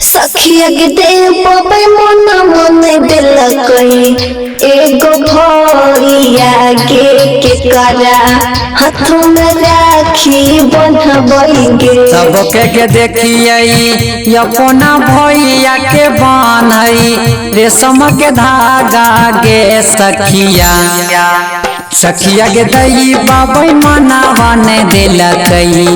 सखिया के देव बाबे मोना मोने दिल कई एगो भरिया के करा हाथों में राखी बंधबईगे सबके देखिए अपना भैया के बान्हई रेशम के धागा गे सखिया के दई बाबई मनावा ने दिलकई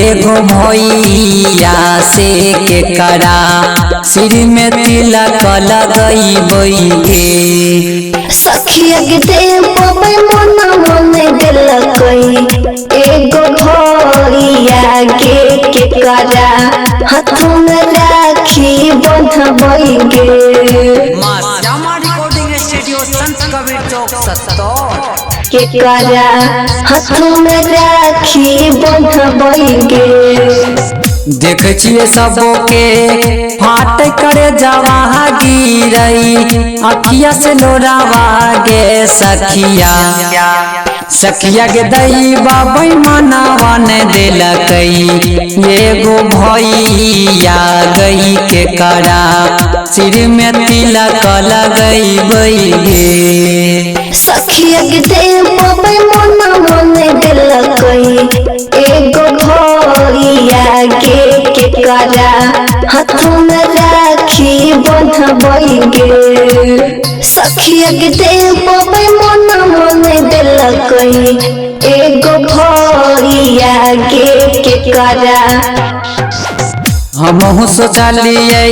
एगो भैया से के करा सिर में तिलक लगई बईगे सखिया के देव बाबई मोना मोने दिलकई एगो भैया के करा हाथों में राखी बंधबईगे के करा हाथों में राखी बंधबईगे देख छिए सबके फाट करे जवा गिरई अखिया से लोरावा गे सखिया के दई बाबई मनावा ने दिलकई एगो भैया गई के करा सिर में तिलक लगई बईगे सखिया के देव बाबई मोना मोने दिलकई एगो भैया के करा हाथों में राखी बंधबईगे सखिया के देव बाबई मोना मोने दिलकई एगो भैया के करा हमहु सोचलिए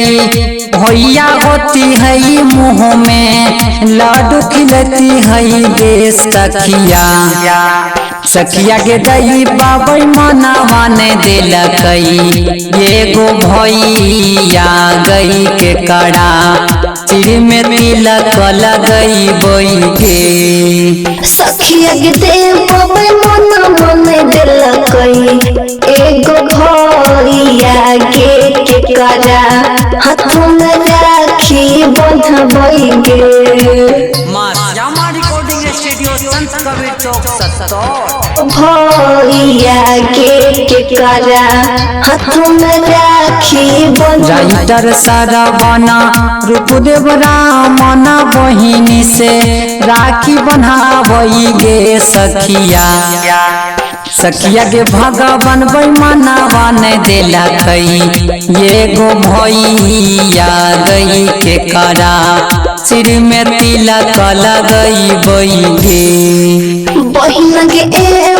भैया होती है मुँह में लाडू खिलती है गे सखिया के दई बाबई मनावा ने दिलकई एगो भैया गई के करा सिर में तिलक लगई बईगे सखिया के देव बाबई मोना मोने दिलकई एगो भैया के करा हाथों में राखी बंधबईगे भैया के करा हाथों में राखी राइटर सरवना रूपदेव रामना बहिनी से राखी बन्हाबईगे सखिया के भगवान मनावा ने दिलकई एगो भैया गई के करा सिर में तिलक लगई बईगे बहिन के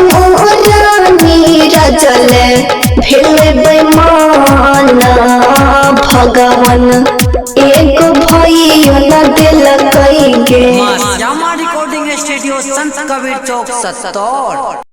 मोरानी रजल भेल बेमान भगवान एगो भैया न दिलकई गे रिकॉर्डिंग स्टूडियो संत कबीर चौक 70।